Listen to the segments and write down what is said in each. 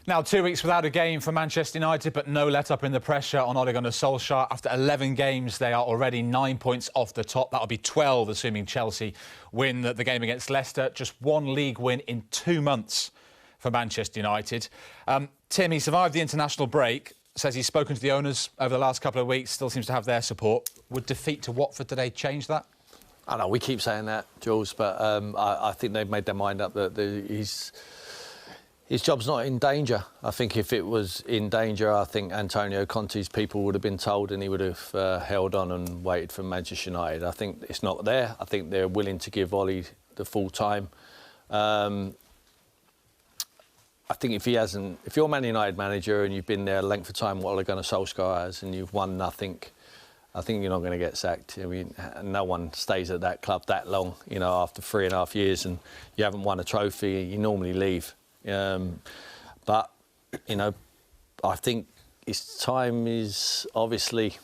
Now, 2 weeks without a game for Manchester United, but no let-up in the pressure on Ole Gunnar Solskjaer. After 11 games, they are already 9 points off the top. That'll be 12, assuming Chelsea win the game against Leicester. Just one league win in 2 months for Manchester United. Tim, he survived the international break, says he's spoken to the owners over the last couple of weeks, still seems to have their support. Would defeat to Watford today change that? I know, we keep saying that, Jules, but I think they've made their mind up that his job's not in danger. I think if it was in danger, I think Antonio Conte's people would have been told and he would have held on and waited for Manchester United. I think it's not there. I think they're willing to give Ole the full time. I think if you're a Man United manager and you've been there a length of time, what Ole Gunnar Solskjaer has, and you've won nothing, I think you're not going to get sacked. I mean, no one stays at that club that long, you know, after 3.5 years and you haven't won a trophy, you normally leave. But, you know, I think his time is obviously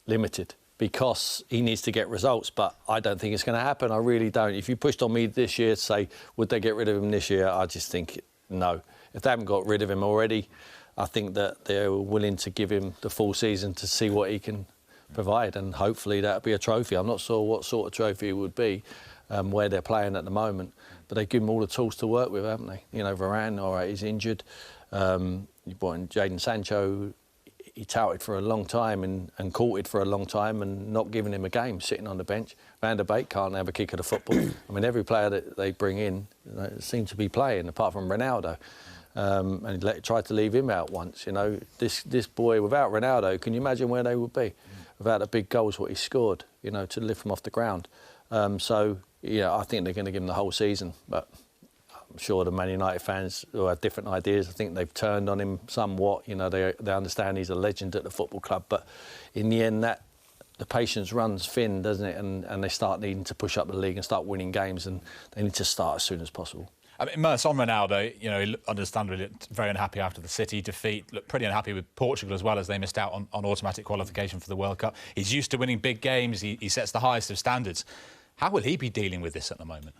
limited because he needs to get results, but I don't think it's going to happen. I really don't. If you pushed on me this year to say, would they get rid of him this year? I just think no. If they haven't got rid of him already, I think that they're willing to give him the full season to see what he can provide, and hopefully that'll be a trophy. I'm not sure what sort of trophy it would be, where they're playing at the moment, but they give him all the tools to work with, haven't they? You know, Varane, all right, he's injured. You brought in Jadon Sancho, he touted for a long time and courted for a long time and not giving him a game, sitting on the bench. Van der Beek can't have a kick at a football. I mean, every player that they bring in seems to be playing, apart from Ronaldo. And he tried to leave him out once, you know. This boy, without Ronaldo, can you imagine where they would be? Without the big goals, what he scored, you know, to lift him off the ground. So, yeah, I think they're going to give him the whole season. But I'm sure the Man United fans who have different ideas, I think they've turned on him somewhat. You know, they understand he's a legend at the football club. But in the end, the patience runs thin, doesn't it? And they start needing to push up the league and start winning games. And they need to start as soon as possible. I mean, Merson on Ronaldo, you know, he understandably looked very unhappy after the City defeat, looked pretty unhappy with Portugal as well, as they missed out on automatic qualification for the World Cup. He's used to winning big games, he sets the highest of standards. How will he be dealing with this at the moment?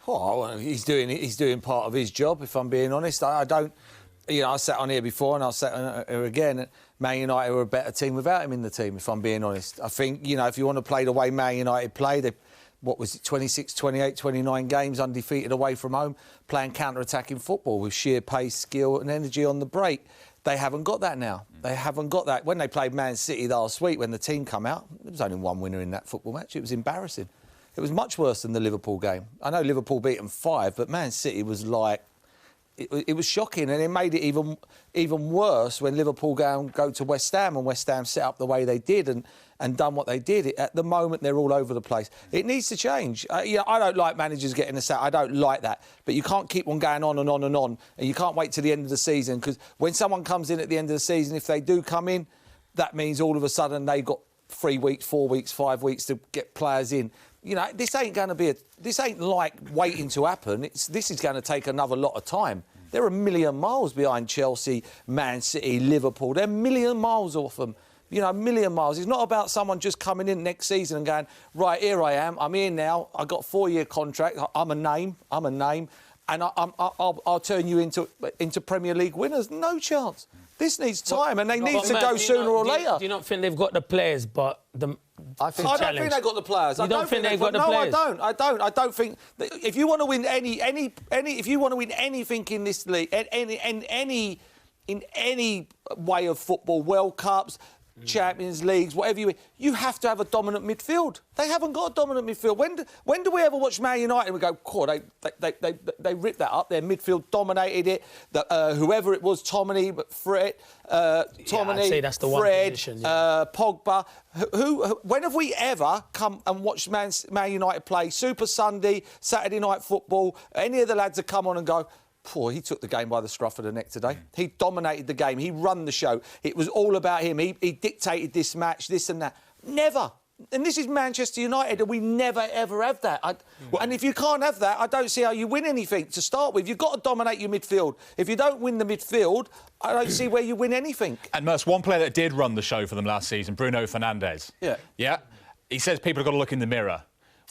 Oh, he's doing part of his job, if I'm being honest. I don't, you know, I sat on here before and I'll sit on here again. Man United were a better team without him in the team, if I'm being honest. I think, you know, if you want to play the way Man United play, what was it, 26, 28, 29 games undefeated away from home, playing counter-attacking football with sheer pace, skill and energy on the break. They haven't got that now. They haven't got that. When they played Man City last week, when the team come out, there was only one winner in that football match. It was embarrassing. It was much worse than the Liverpool game. I know Liverpool beat them 5, but Man City was like... It was shocking, and it made it even worse when Liverpool go to West Ham and West Ham set up the way they did and done what they did. At the moment, they're all over the place. It needs to change. You know, I don't like managers getting us out. I don't like that. But you can't keep on going on and on and on, and you can't wait till the end of the season, because when someone comes in at the end of the season, if they do come in, that means all of a sudden they've got 3 weeks, 4 weeks, 5 weeks to get players in. You know, this ain't going to be this ain't like waiting to happen. This is going to take another lot of time. They're a million miles behind Chelsea, Man City, Liverpool. They're a million miles off them. You know, a million miles. It's not about someone just coming in next season and going, right, here I am. I'm here now. I've got a 4-year contract. I'm a name. And I'll turn you into Premier League winners. No chance. This needs time, and they need to go sooner or later. Do you not think they've got the players, but I don't think they've got the players. You don't think they've got the players? No, I don't think. If you want to win if you want to win anything in this league, in any way of football, World Cups, Champions Leagues, whatever you have to have a dominant midfield. They haven't got a dominant midfield. When do we ever watch Man United and we go, "Cool, they ripped that up. Their midfield dominated it. Whoever it was, Fred, Pogba. When have we ever come and watched Man United play Super Sunday, Saturday Night Football? Any of the lads have come on and go, he took the game by the scruff of the neck today. He dominated the game. He run the show. It was all about him. He dictated this match, this and that. Never. And this is Manchester United, and we never, ever have that. And if you can't have that, I don't see how you win anything to start with. You've got to dominate your midfield. If you don't win the midfield, I don't see where you win anything. And Merce, one player that did run the show for them last season, Bruno Fernandes. Yeah. Yeah. He says people have got to look in the mirror.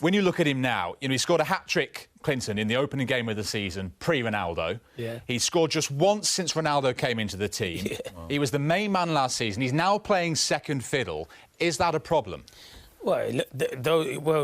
when you look at him now, he scored a hat-trick, Clinton, in the opening game of the season, pre-Ronaldo. Yeah. He scored just once since Ronaldo came into the team. Yeah. He was the main man last season. He's now playing second fiddle. Is that a problem? Well,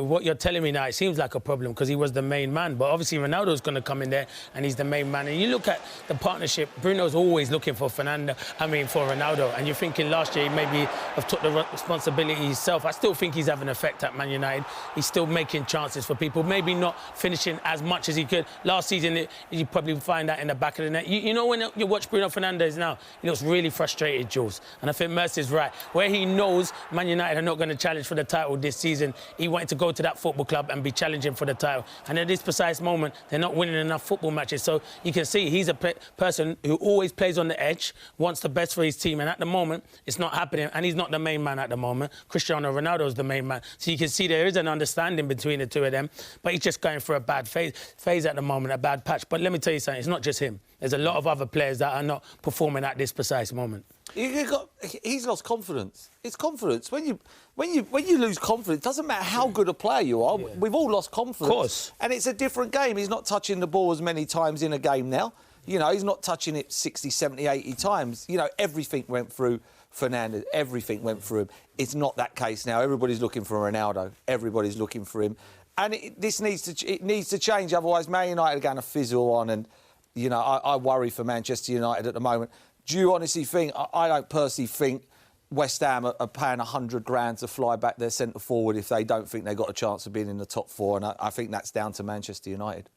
what you're telling me now, it seems like a problem because he was the main man. But obviously, Ronaldo's going to come in there and he's the main man. And you look at the partnership, Bruno's always looking for for Ronaldo. And you're thinking last year he maybe have took the responsibility himself. I still think he's having an effect at Man United. He's still making chances for people, maybe not finishing as much as he could. Last season, you probably find that in the back of the net. You know, when you watch Bruno Fernandes now, he looks really frustrated, Jules. And I think Merson's right. Where he knows Man United are not going to challenge for the title this season, he wanted to go to that football club and be challenging for the title. And at this precise moment, they're not winning enough football matches. So you can see he's a person who always plays on the edge, wants the best for his team. And at the moment, it's not happening. And he's not the main man at the moment. Cristiano Ronaldo is the main man. So you can see there is an understanding between the two of them. But he's just going through a bad phase at the moment, a bad patch. But let me tell you something, it's not just him. There's a lot of other players that are not performing at this precise moment. He's lost confidence. It's confidence. When you lose confidence, it doesn't matter how good a player you are. Yeah. We've all lost confidence. Of course. And it's a different game. He's not touching the ball as many times in a game now. He's not touching it 60, 70, 80 times. Everything went through Fernandes. Everything went through him. It's not that case now. Everybody's looking for Ronaldo. Everybody's looking for him. And it needs to change. Otherwise, Man United are going to fizzle on. And, I worry for Manchester United at the moment. Do you honestly think, I don't personally think West Ham are paying 100 grand to fly back their centre forward if they don't think they've got a chance of being in the top four, and I think that's down to Manchester United.